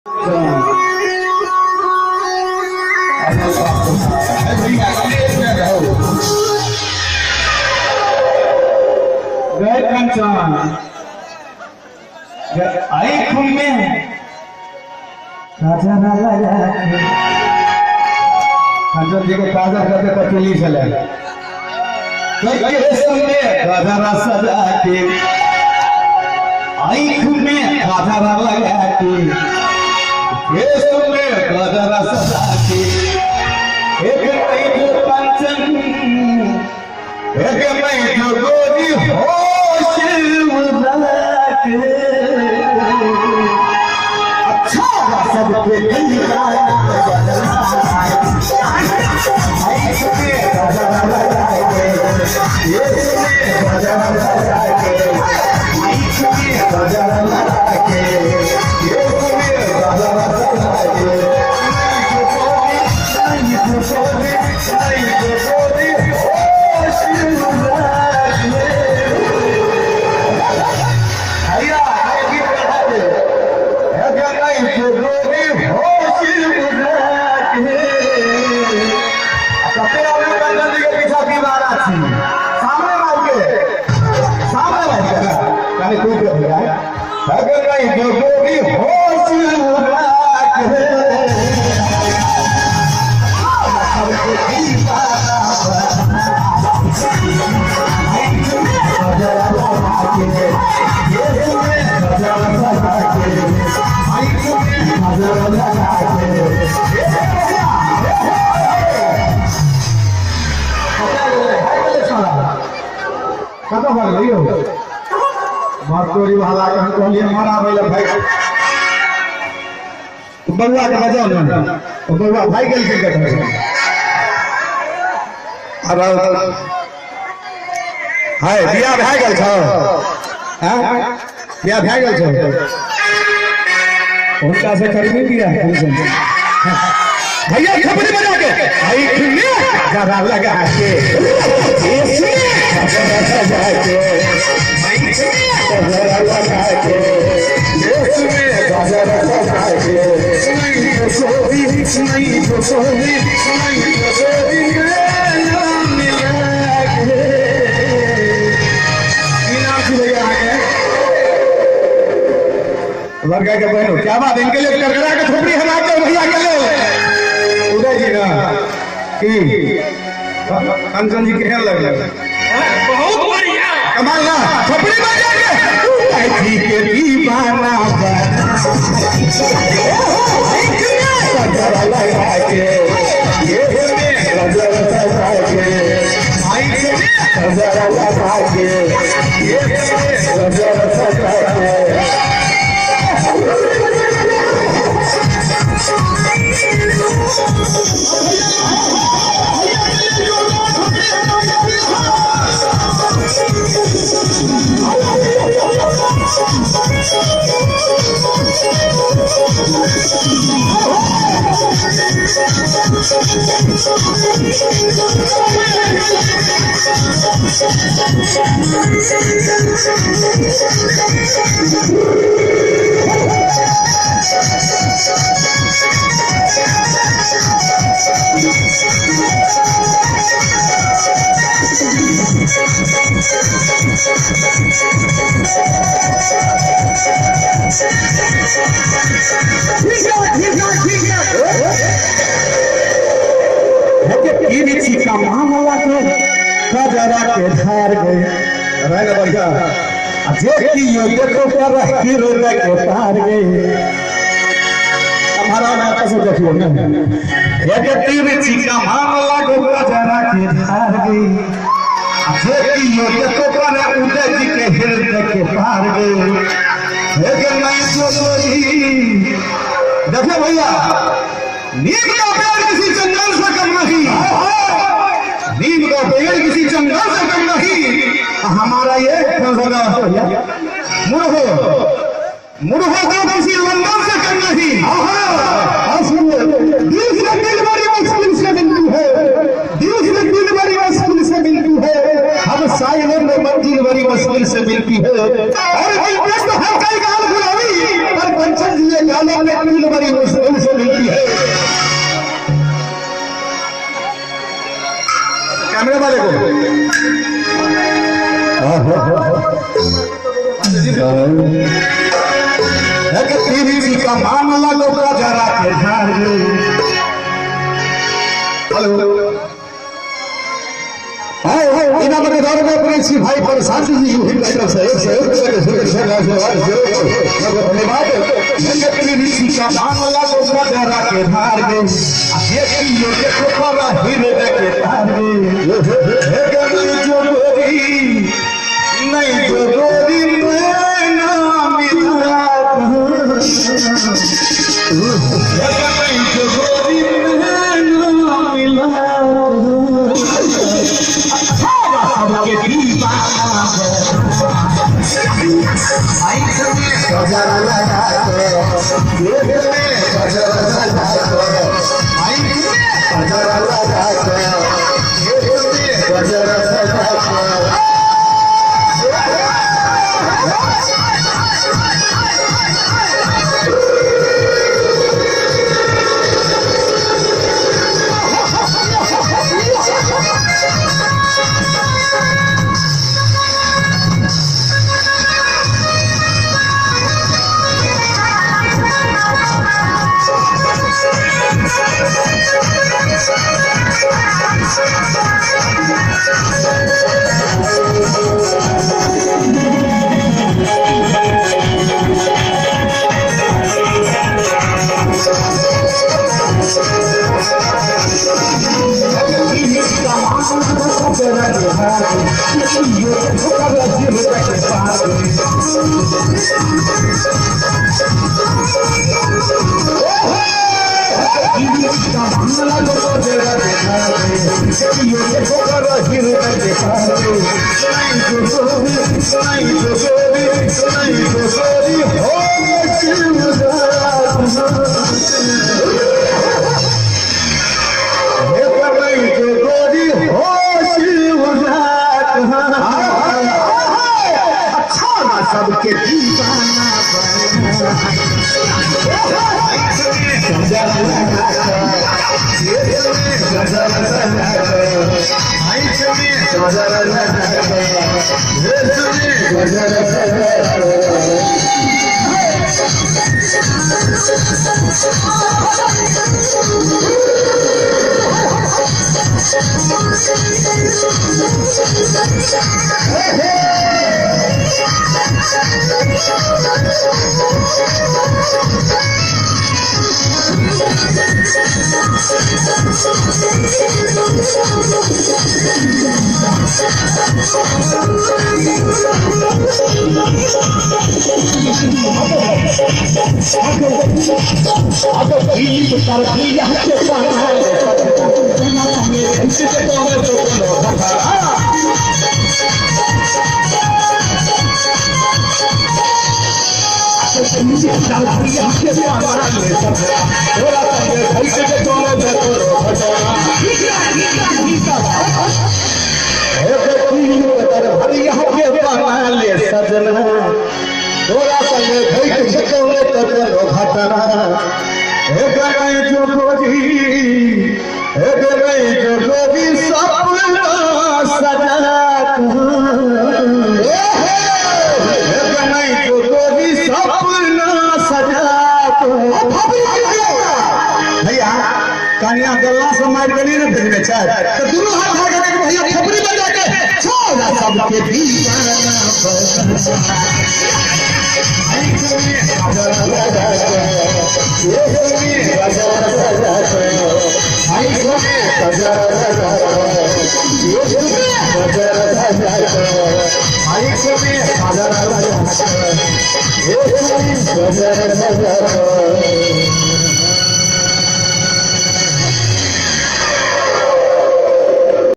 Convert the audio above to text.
गए कंचन आई खून में काजल लगा के कंचन जी को काजल करके पतीली चले कई सामने काजल सजा के आई खून में काजल लगा के ये सामने काजल सजा के एक कई जो कंचन एक मैं जो गोरी होश अच्छा सबके दिल का अगर नहीं जो गोरी होश कत भर गई हो मातोरी वाला के हमको लिए मारा भइल भाई बउआ के बजाओ ना बउआ भाई गेल के कत अरे हाय बियाह भए गेल छ हां बियाह भए गेल छ उनका से करबी बियाह भैया खबरी बजा के भाई खुले जरा लगा के इसमें जरा सजा के गजरा लगा के इसमें गजरा लगा के नहीं तो सोवी नहीं तो सोवी नाम मिला के इनाम की भैया है लड़का के बहनों क्या बात इनके लिए करकरा के थोपड़ी हला के भैया के लिए उदय जी ना की कंचन जी के लग बहुत बढ़िया कमाल ना थोपड़ी बजा के जी के दीवाना गजरा लगा के ये गजरा लगा के भाई गजरा लगा के ये गजरा लगा के का मामला के कजरा के धार गए रहने बढ़िया जे की देखो पर हीरो के तार गए हमारा ना कैसे देखियो ना ये तीरछी का मामला के कजरा के धार गए जे की देखो पर उदय जी के हृदय के पार गए लेकिन नहीं सोची देखो भैया नीम का पेड़ किसी जंगल से कम नहीं नीम का पेड़ किसी जंगल से कम नहीं हमारा ये मुर्हो को किसी लंदन से कम नहीं दिल बड़ी मुश्किल से मिलती है दिल बड़ी मुश्किल से मिलती है हम साइलें में मंजिल बड़ी मुश्किल से मिलती है और हर कई गाल गुलाबी पर पंचन जी गालों में बड़ी मुश्किल से मिलती है। कैमरे वाले को तेरी का मामला लोग जरा के झाड़ गए। हेलो इना बने दौर में प्रेसी भाई पर शांति जी ही बैठा से धन्यवाद। तेरी का मामला लोग जरा के झाड़ गए। ये की ये को पाला हीरे के झाड़ गए। नहीं जो गोरी में ना मिला नहीं जो गोरी में ना मिला सबके दीवाना गजरा लगा गजरा लगा गजरा सबके दीवाना कन्या गला से मार गली ने भेजने चाहे तो दोनों हाथ हाथ करके भैया खपरी बजा के छोड़ा सबके दीवाना पर